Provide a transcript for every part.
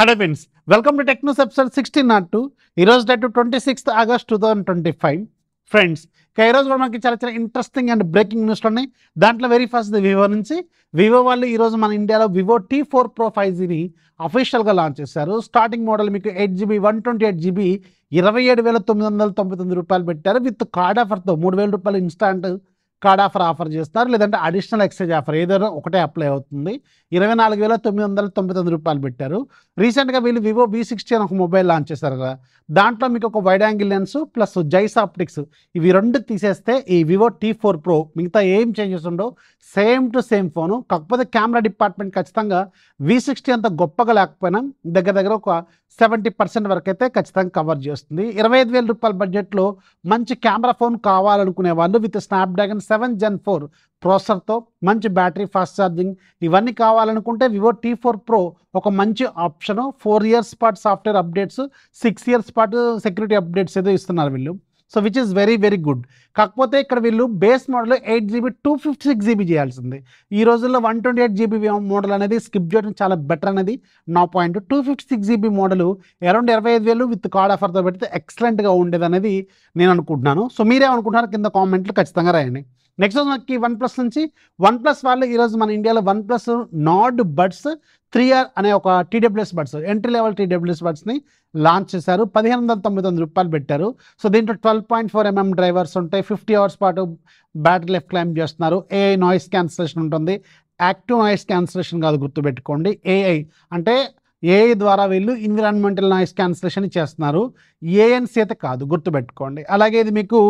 Hello friends, welcome to tech news episode 1602. ఈరోజు date 26 August 2025. Friends, ఈరోజు కూడా మనకి చాలా ఇంట్రెస్టింగ్ అండ్ బ్రేకింగ్ న్యూస్లు ఉన్నాయి. దాంట్లో వెరీ ఫస్ట్ వివో నుంచి. వివో వాళ్ళు ఈరోజు మన ఇండియాలో వివో T4 Pro 5Gని అఫీషియల్గా లాంచ్ చేశారు. స్టార్టింగ్ మోడల్ మీకు 8GB 128GB 27,999 రూపాయలు పెట్టారు. విత్ కార్డ్ ఆఫర్తో 3,000 రూపాయలు ఇన్స్టాంట్ కార్డ్ ఆఫర్ చేస్తారు, లేదంటే అడిషనల్ ఎక్స్చేంజ్ ఆఫర్ ఏదైనా ఒకటే అప్లై అవుతుంది. 24,999 రూపాయలు పెట్టారు. రీసెంట్గా వీళ్ళు వివో V60 అని ఒక మొబైల్ లాంచ్ చేశారు కదా, దాంట్లో మీకు ఒక wide angle lens plus Zeiss optics ఇవి రెండు తీసేస్తే ఈ వివో T4 Pro మిగతా ఏం చేంజెస్ ఉండవు, సేమ్ టు సేమ్ ఫోను. కాకపోతే కెమెరా డిపార్ట్మెంట్ ఖచ్చితంగా V60 అంత గొప్పగా లేకపోయినా దగ్గర ఒక 70% వరకు అయితే ఖచ్చితంగా కవర్ చేస్తుంది. 25,000 రూపాయల బడ్జెట్లో మంచి కెమెరా ఫోన్ కావాలనుకునే వాళ్ళు విత్ స్నాప్డ్రాగన్ 7 Gen 4 ప్రాసెసర్తో మంచి బ్యాటరీ, ఫాస్ట్ ఛార్జింగ్ ఇవన్నీ కావాలనుకుంటే వివో T4 Pro ఒక మంచి ఆప్షను. 4 years పాటు సాఫ్ట్వేర్ అప్డేట్స్, 6 years పాటు సెక్యూరిటీ అప్డేట్స్ ఏదో ఇస్తున్నారు వీళ్ళు. So which is very good. కాకపోతే ఇక్కడ వీళ్ళు బేస్ మోడల్ 8GB 256GB చేయాల్సింది. ఈ రోజుల్లో 128GB మోడల్ అనేది స్కిప్ చేయడం చాలా బెటర్ అనేది నా point. 256GB model around 25,000 with card ఆఫర్తో పెడితే ఎక్సలెంట్గా ఉండేది అనేది నేను అనుకుంటున్నాను. సో మీరేమనుకుంటున్నారు కింద కామెంట్లు ఖచ్చితంగా రాయండి. నెక్స్ట్ మనకి OnePlus నుంచి. OnePlus వాళ్ళు ఈరోజు మన ఇండియాలో OnePlus నార్డ్ బడ్స్ 3R అనే ఒక TWS buds, entry level TWS బడ్స్ని లాంచ్ చేశారు. 1,599 రూపాయలు పెట్టారు. సో దీంట్లో 12.4mm డ్రైవర్స్ ఉంటాయి. 50 hours పాటు బ్యాటరీ లైఫ్ క్లైమ్ చేస్తున్నారు. AI నాయిస్ క్యాన్సిలేషన్ ఉంటుంది. యాక్టివ్ నాయిస్ క్యాన్సిలేషన్ కాదు, గుర్తుపెట్టుకోండి. AI అంటే AI ద్వారా వీళ్ళు ఎన్విరాన్మెంటల్ నాయిస్ క్యాన్సిలేషన్ చేస్తున్నారు, ANC అయితే కాదు, గుర్తుపెట్టుకోండి. అలాగే ఇది మీకు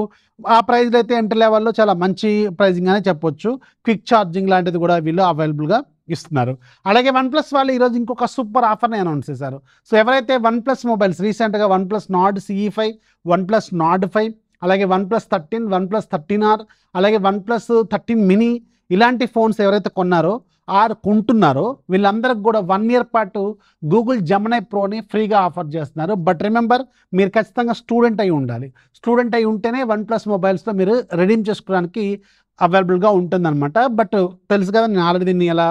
ఆ ప్రైజ్లో అయితే ఎంట్రీ లెవెల్లో చాలా మంచి ప్రైజింగ్ అనే చెప్పొచ్చు. క్విక్ ఛార్జింగ్ లాంటిది కూడా వీళ్ళు అవైలబుల్గా ఇస్తున్నారు. అలాగే OnePlus వాళ్ళు ఈరోజు ఇంకొక సూపర్ ఆఫర్ని అనౌన్స్ చేశారు. సో ఎవరైతే OnePlus మొబైల్స్ రీసెంట్గా OnePlus Nord CE5, OnePlus Nord 5, అలాగే OnePlus 13, OnePlus 13R, అలాగే OnePlus 13 mini ఇలాంటి ఫోన్స్ ఎవరైతే కొన్నారో కొంటున్నారో వీళ్ళందరికి కూడా 1 year పాటు గూగుల్ జెమినీ ప్రోని ఫ్రీగా ఆఫర్ చేస్తున్నారు. బట్ రిమెంబర్, మీరు ఖచ్చితంగా స్టూడెంట్ అయి ఉండాలి. స్టూడెంట్ అయి ఉంటేనే OnePlus మొబైల్స్లో మీరు రెడీమ్ చేసుకోవడానికి అవైలబుల్గా ఉంటుందన్నమాట. బట్ తెలుసు కదా, నేను ఆల్రెడీ దీన్ని ఎలా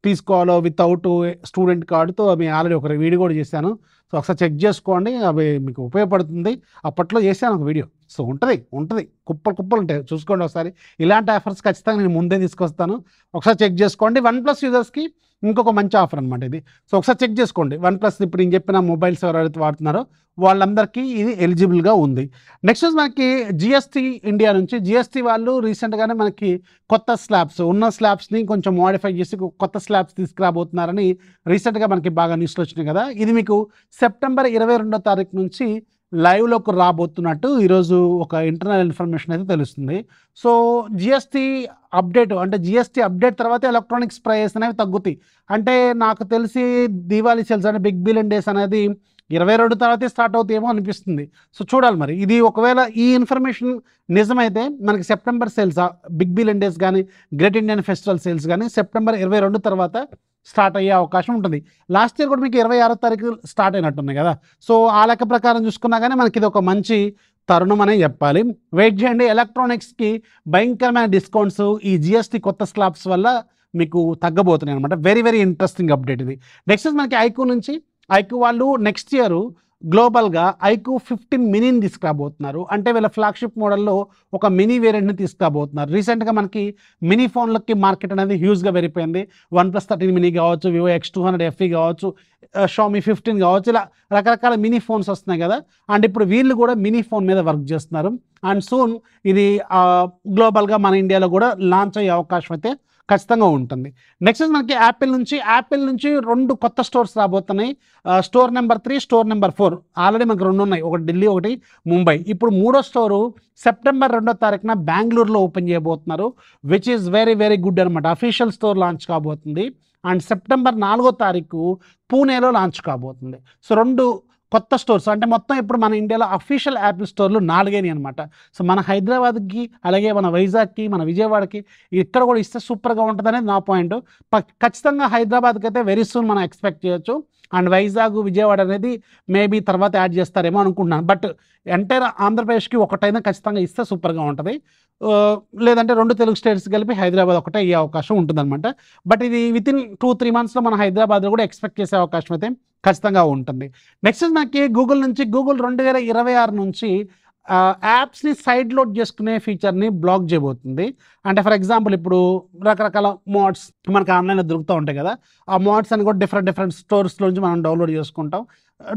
తీసుకోవాలో వితౌట్ స్టూడెంట్ కార్డుతో అవి ఆల్రెడీ ఒక వీడియో కూడా చేశాను. సో ఒకసారి చెక్ చేసుకోండి, అవి మీకు ఉపయోగపడుతుంది. అప్పట్లో చేశాను ఒక వీడియో. సో ఉంటుంది కుప్పలు ఉంటాయి, చూసుకోండి ఒకసారి. ఇలాంటి ఆఫర్స్ ఖచ్చితంగా నేను ముందే తీసుకొస్తాను, ఒకసారి చెక్ చేసుకోండి. OnePlus యూజర్స్కి ఇంకొక మంచి ఆఫర్ అనమాట ఇది. సో ఒకసారి చెక్ చేసుకోండి. OnePlus ఇప్పుడు నేను చెప్పిన మొబైల్స్ ఎవరైతే వాడుతున్నారో వాళ్ళందరికీ ఇది ఎలిజిబుల్గా ఉంది. నెక్స్ట్ మనకి GST ఇండియా నుంచి. GST వాళ్ళు రీసెంట్గానే మనకి కొత్త స్లాబ్స్, ఉన్న స్లాబ్స్ని కొంచెం మోడిఫై చేసి కొత్త స్లాబ్స్ తీసుకురాబోతున్నారని రీసెంట్గా మనకి బాగా న్యూస్లో వచ్చినాయి కదా. ఇది మీకు సెప్టెంబర్ 22వ తారీఖు నుంచి లైవ్లోకి రాబోతున్నట్టు ఈరోజు ఒక ఇంటర్నల్ ఇన్ఫర్మేషన్ అయితే తెలుస్తుంది. సో GST అప్డేట్ అంటే GST అప్డేట్ తర్వాత ఎలక్ట్రానిక్స్ ప్రైస్ అనేవి తగ్గుతాయి. అంటే నాకు తెలిసి దీవాళీ సేల్స్ అంటే బిగ్ బిలియన్ డేస్ అనేది 22 తర్వాతే స్టార్ట్ అవుతాయేమో అనిపిస్తుంది. సో చూడాలి మరి. ఇది ఒకవేళ ఈ ఇన్ఫర్మేషన్ నిజమైతే మనకి September sales, big billion days కానీ గ్రేట్ ఇండియన్ ఫెస్టివల్ సేల్స్ కానీ సెప్టెంబర్ 22 తర్వాత స్టార్ట్ అయ్యే అవకాశం ఉంటుంది. లాస్ట్ ఇయర్ కూడా మీకు 26వ తారీఖు స్టార్ట్ అయినట్టున్నాయి కదా. సో ఆ లెక్క ప్రకారం చూసుకున్నా కానీ మనకి ఇది ఒక మంచి తరుణం అనే చెప్పాలి. వెయిట్ చేయండి. ఎలక్ట్రానిక్స్కి భయంకరమైన డిస్కౌంట్స్ ఈ GST కొత్త స్లాబ్స్ వల్ల మీకు తగ్గబోతున్నాయి అనమాట. వెరీ ఇంట్రెస్టింగ్ అప్డేట్ ఇది. నెక్స్ట్ మనకి ఐక్యూ నుంచి. ఐక్యూ వాళ్ళు నెక్స్ట్ ఇయర్ గ్లోబల్గా ఐక్యూ 15 మినీని తీసుకురాబోతున్నారు. అంటే వీళ్ళ ఫ్లాగ్షిప్ మోడల్లో ఒక మినీ వేరియంట్ని తీసుకురాబోతున్నారు. రీసెంట్గా మనకి మినీ ఫోన్లకి మార్కెట్ అనేది హ్యూజ్గా పెరిగిపోయింది. OnePlus 13 mini కావచ్చు, Vivo X200 FE కావచ్చు, Xiaomi 15 కావచ్చు, ఇలా రకరకాల మినీ ఫోన్స్ వస్తున్నాయి కదా. అండ్ ఇప్పుడు వీళ్ళు కూడా మినీ ఫోన్ మీద వర్క్ చేస్తున్నారు. అండ్ సూన్ ఇది గ్లోబల్గా మన ఇండియాలో కూడా లాంచ్ అయ్యే అవకాశం అయితే ఖచ్చితంగా ఉంటుంది. నెక్స్ట్ మనకి యాపిల్ నుంచి 2 కొత్త స్టోర్స్ రాబోతున్నాయి. Store number 3, store number 4. Already మనకు 2 ఉన్నాయి, ఒకటి ఢిల్లీ, ఒకటి ముంబై. ఇప్పుడు 3వ స్టోరు సెప్టెంబర్ 2వ తారీఖున బెంగళూరులో ఓపెన్ చేయబోతున్నారు. విచ్ ఈస్ వెరీ గుడ్ అనమాట. అఫీషియల్ స్టోర్ లాంచ్ కాబోతుంది. అండ్ సెప్టెంబర్ 4వ తారీఖు పూణేలో లాంచ్ కాబోతుంది. సో 2 కొత్త స్టోర్స్. అంటే మొత్తం ఇప్పుడు మన ఇండియాలో అఫీషియల్ యాపిల్ స్టోర్లు 4 అనమాట. సో మన హైదరాబాద్కి, అలాగే మన వైజాగ్కి, మన విజయవాడకి ఇక్కడ కూడా ఇస్తే సూపర్గా ఉంటుంది అనేది నా పాయింట్. ఖచ్చితంగా హైదరాబాద్కి అయితే వెరీ సూన్ మనం ఎక్స్పెక్ట్ చేయొచ్చు. అండ్ వైజాగ్ విజయవాడ అనేది మేబీ తర్వాత యాడ్ చేస్తారేమో అనుకుంటున్నాను. బట్ ఎంటైర్ ఆంధ్రప్రదేశ్కి ఒకటైనా ఖచ్చితంగా ఇస్తే సూపర్గా ఉంటుంది. లేదంటే 2 తెలుగు స్టేట్స్ కలిపి హైదరాబాద్ ఒకటే అయ్యే అవకాశం ఉంటుందన్నమాట. బట్ ఇది వితిన్ 2-3 మంత్స్లో మన హైదరాబాద్లో కూడా ఎక్స్పెక్ట్ చేసే అవకాశం అయితే ఖచ్చితంగా ఉంటుంది. నెక్స్ట్ మనకి గూగుల్ 2026 నుంచి యాప్స్ని సైడ్ లోడ్ చేసుకునే ఫీచర్ని బ్లాక్ చేయబోతుంది. అంటే ఫర్ ఎగ్జాంపుల్ ఇప్పుడు రకరకాల మోడ్స్ మనకి ఆన్లైన్లో దొరుకుతూ ఉంటాయి కదా, ఆ మోడ్స్ అని కూడా డిఫరెంట్ స్టోర్స్ నుంచి మనం డౌన్లోడ్ చేసుకుంటాం,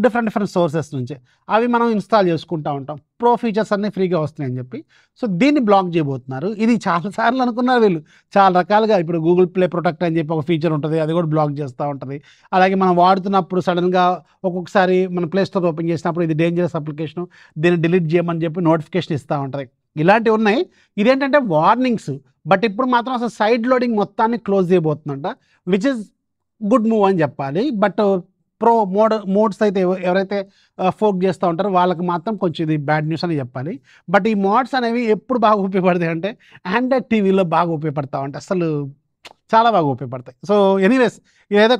డిఫరెంట్ సోర్సెస్ నుంచి అవి మనం ఇన్స్టాల్ చేసుకుంటూ ఉంటాం. ప్రో ఫీచర్స్ అన్నీ ఫ్రీగా వస్తున్నాయని చెప్పి సో దీన్ని బ్లాక్ చేయబోతున్నారు. ఇది చాలాసార్లు అనుకున్నారు వీళ్ళు, చాలా రకాలుగా. ఇప్పుడు గూగుల్ ప్లే ప్రొటెక్ట్ అని చెప్పి ఒక ఫీచర్ ఉంటుంది, అది కూడా బ్లాక్ చేస్తూ ఉంటుంది. అలాగే మనం వాడుతున్నప్పుడు సడన్గా ఒక్కొక్కసారి మన ప్లే స్టోర్ ఓపెన్ చేసినప్పుడు ఇది డేంజరస్ అప్లికేషన్, దీన్ని డిలీట్ చేయమని చెప్పి నోటిఫికేషన్ ఇస్తూ ఉంటుంది. ఇలాంటివి ఉన్నాయి. ఇదేంటంటే వార్నింగ్స్. బట్ ఇప్పుడు మాత్రం అసలు సైడ్ లోడింగ్ మొత్తాన్ని క్లోజ్ చేయబోతుందంట, విచ్ ఇస్ గుడ్ మూవ్ అని చెప్పాలి. బట్ ప్రో మోడ్స్ అయితే ఎవరైతే ఫోక్ చేస్తూ ఉంటారో వాళ్ళకి మాత్రం కొంచెం ఇది బ్యాడ్ న్యూస్ అని చెప్పాలి. బట్ ఈ మోడ్స్ అనేవి ఎప్పుడు బాగా ఉపయోగపడతాయి అంటే ఆండ్రాయిడ్ టీవీలో బాగా ఉపయోగపడతా ఉంటాయి, అసలు చాలా బాగా ఉపయోగపడతాయి. సో ఎనీవేస్ ఇదైతే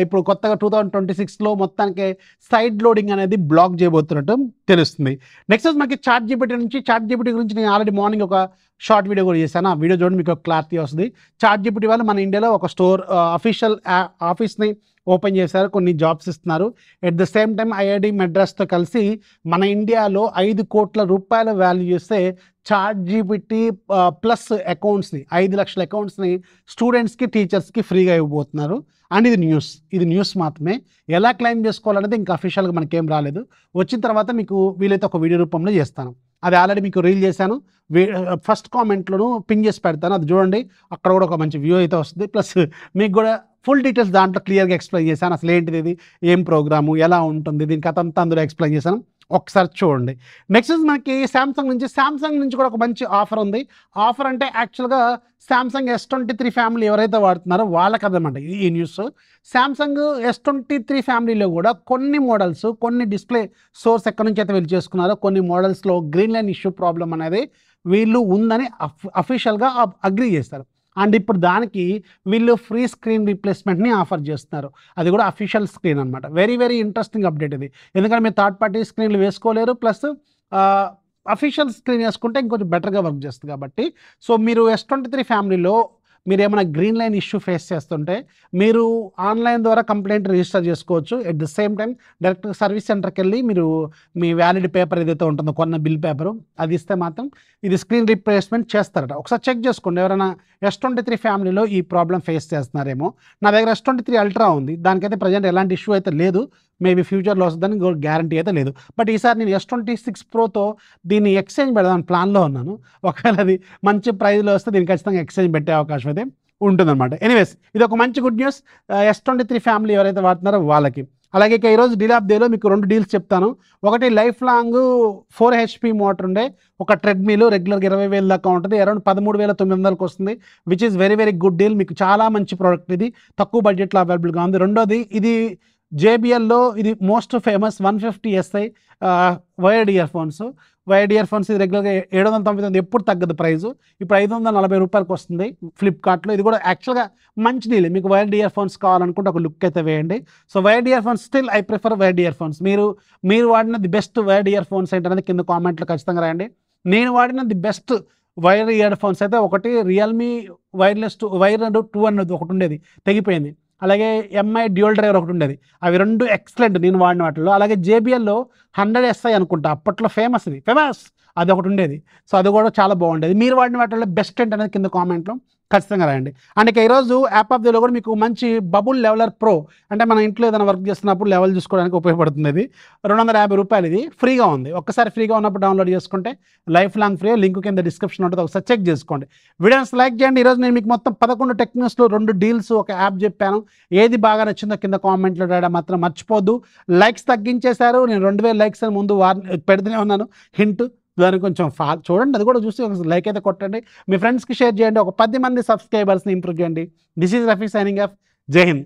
ఇప్పుడు కొత్తగా 2026లో మొత్తానికి సైడ్ లోడింగ్ అనేది బ్లాక్ చేయబోతున్నట్టు తెలుస్తుంది. నెక్స్ట్ మనకి చాట్ జీపీటీ గురించి నేను ఆల్రెడీ మార్నింగ్ ఒక షార్ట్ వీడియో కూడా చేశాను. ఆ వీడియో చూడండి, మీకు ఒక క్లారిటీ వస్తుంది. చాట్ జీపీటీ వాళ్ళు మన ఇండియాలో ఒక స్టోర్ అఫీషియల్ ఆఫీస్ని ఓపెన్ చేశారు, కొన్ని జాబ్స్ ఇస్తున్నారు. At the same time IIT మెడ్రాస్తో కలిసి మన ఇండియాలో 5 కోట్ల రూపాయల వాల్యూ చేస్తే చాట్ జీపీటీ ప్లస్ అకౌంట్స్ని 5 లక్షల అకౌంట్స్ని స్టూడెంట్స్కి టీచర్స్కి ఫ్రీగా ఇవ్వబోతున్నారు. అండ్ ఇది న్యూస్ మాత్రమే. ఎలా క్లెయిమ్ చేసుకోవాలనేది ఇంకా అఫీషియల్గా మనకేం రాలేదు. వచ్చిన తర్వాత మీకు వీలైతే ఒక వీడియో రూపంలో చేస్తాను. అది ఆల్రెడీ మీకు రీల్ చేశాను, ఫస్ట్ కామెంట్లోనూ పిన్ చేసి పెడతాను, అది చూడండి. అక్కడ కూడా ఒక మంచి వ్యూ అయితే వస్తుంది. ప్లస్ మీకు కూడా ఫుల్ డీటెయిల్స్ దాంట్లో క్లియర్గా ఎక్స్ప్లెయిన్ చేశాను. అసలు ఏంటిది, ఇది ఏం ప్రోగ్రాము, ఎలా ఉంటుంది, దీని కథ అంతా అందులో ఎక్స్ప్లెయిన్ చేశాను, ఒకసారి చూడండి. నెక్స్ట్ మనకి శాంసంగ్ నుంచి కూడా ఒక మంచి ఆఫర్ ఉంది. ఆఫర్ అంటే యాక్చువల్గా శాంసంగ్ S23 ఫ్యామిలీ ఎవరైతే వాడుతున్నారో వాళ్ళకి అదనమాట ఈ న్యూస్. శాంసంగ్ S23 ఫ్యామిలీలో కూడా కొన్ని మోడల్స్, కొన్ని డిస్ప్లే సోర్స్ ఎక్కడి నుంచి అయితే వీళ్ళు చేసుకున్నారో కొన్ని మోడల్స్లో గ్రీన్ లైన్ ఇష్యూ ప్రాబ్లం అనేది వీళ్ళు ఉందని అఫీషియల్గా అగ్రీ చేస్తారు. అండ్ ఇప్పుడు దానికి వీళ్ళు ఫ్రీ స్క్రీన్ రీప్లేస్మెంట్ని ఆఫర్ చేస్తున్నారు. అది కూడా అఫీషియల్ స్క్రీన్ అనమాట. వెరీ ఇంట్రెస్టింగ్ అప్డేట్ ఇది. ఎందుకంటే మీరు థర్డ్ పార్టీ స్క్రీన్లు వేసుకోలేరు, ప్లస్ అఫీషియల్ స్క్రీన్ వేసుకుంటే ఇంకొంచెం బెటర్గా వర్క్ చేస్తుంది కాబట్టి. సో మీరు S23 ఫ్యామిలీలో మీరు ఏమైనా గ్రీన్ లైన్ ఇష్యూ ఫేస్ చేస్తుంటే మీరు ఆన్లైన్ ద్వారా కంప్లైంట్ రిజిస్టర్ చేసుకోవచ్చు. At the same time direct service సెంటర్కి వెళ్ళి మీరు మీ వ్యాలిడ్ పేపర్ ఏదైతే ఉంటుందో, కొన్న బిల్ పేపరు, అది ఇస్తే మాత్రం ఇది స్క్రీన్ రీప్లేస్మెంట్ చేస్తారట. ఒకసారి చెక్ చేసుకోండి, ఎవరైనా S23 ఫ్యామిలీలో ఈ ప్రాబ్లం ఫేస్ చేస్తున్నారేమో. నా దగ్గర S23 అల్ట్రా ఉంది, దానికైతే ప్రజెంట్ ఎలాంటి ఇష్యూ అయితే లేదు. మేబీ ఫ్యూచర్లో వస్తుందని గ్యారంటీ అయితే లేదు. బట్ ఈసారి నేను S26 ప్రోతో దీన్ని ఎక్స్చేంజ్ పెడదాను ప్లాన్లో ఉన్నాను. ఒకవేళ అది మంచి ప్రైజ్లో వస్తే దీన్ని ఖచ్చితంగా ఎక్స్చేంజ్ పెట్టే అవకాశం అయితే ఉంటుందన్నమాట. ఎనీవేస్ ఇది ఒక మంచి గుడ్ న్యూస్ S23 ఫ్యామిలీ ఎవరైతే వాడుతున్నారో వాళ్ళకి. అలాగే ఇక ఈరోజు డీల్ ఆఫ్ డేలో మీకు 2 డీల్స్ చెప్తాను. ఒకటి లైఫ్ లాంగ్ 4 HP మోటార్ ఉండే ఒక ట్రెడ్మిల్ రెగ్యులర్గా 20,000 దాకా ఉంటుంది, అరౌండ్ 13,900కి వస్తుంది, which is very good deal. మీకు చాలా మంచి ప్రోడక్ట్ ఇది, తక్కువ బడ్జెట్లో అవైలబుల్గా ఉంది. రెండోది ఇది JBLలో ఇది most famous 150 SI wired ear phones. ఇది రెగ్యులర్గా 799, ఎప్పుడు తగ్గదు ప్రైజు. ఇప్పుడు 540 రూపాయలకి వస్తుంది ఫ్లిప్కార్ట్లో. ఇది కూడా యాక్చువల్గా మంచి డీల్. మీకు వైర్డ్ ఇయర్ ఫోన్స్ కావాలనుకుంటే ఒక లుక్ అయితే వేయండి. So wired ear phones still I prefer wired ear phones. మీరు వాడిన the best wired ear phones ఏంటనేది కింద కామెంట్లో ఖచ్చితంగా రాయండి. నేను వాడిన the best wire ear phones అయితే ఒకటి రియల్మీ వైర్ 2 అన్నది ఒకటి ఉండేది, తెగిపోయింది. అలాగే MI డ్యూయల్ డ్రైవర్ ఒకటి ఉండేది. అవి 2 ఎక్సలెంట్ నేను వాడిన వాటిలో. అలాగే JBLలో 100 SI అనుకుంటా, అప్పట్లో ఫేమస్ అది ఒకటి ఉండేది. సో అది కూడా చాలా బాగుండేది. మీరు వాడిన వాటిలో బెస్ట్ ఏంటనేది కింద కామెంట్లో ఖచ్చితంగా రాయండి. అండ్ ఇక ఈరోజు యాప్ ఆఫ్ డేలో కూడా మీకు మంచి బబుల్ లెవెలర్ ప్రో, అంటే మన ఇంట్లో ఏదైనా వర్క్ చేస్తున్నప్పుడు లెవెల్ చూసుకోవడానికి ఉపయోగపడుతుంది. ఇది 250 రూపాయలు, ఇది ఫ్రీగా ఉంది. ఒక్కసారి ఫ్రీగా ఉన్నప్పుడు డౌన్లోడ్ చేసుకుంటే లైఫ్ లాంగ్ ఫ్రీ. లింక్ కింద డిస్క్రిప్షన్ ఉంటుంది, ఒకసారి చెక్ చేసుకోండి. వీడియోస్ లైక్ చేయండి. ఈరోజు నేను మీకు మొత్తం 11 టెక్ న్యూస్లో 2 డీల్స్, ఒక యాప్ చెప్పాను. ఏది బాగా నచ్చిందో కింద కామెంట్లో రాయడం మాత్రం మర్చిపోద్దు. లైక్స్ తగ్గించేశారు, నేను 2000 లైక్స్ అని ముందు పెడుతూనే ఉన్నాను, హింట్. దానికి కొంచెం చూడండి, అది కూడా చూసి ఒక లైక్ అయితే కొట్టండి. మీ ఫ్రెండ్స్కి షేర్ చేయండి. ఒక 10 మంది సబ్స్క్రైబర్స్ని ఇంప్రూవ్ చేయండి. This is Rafi signing off. జై హింద్.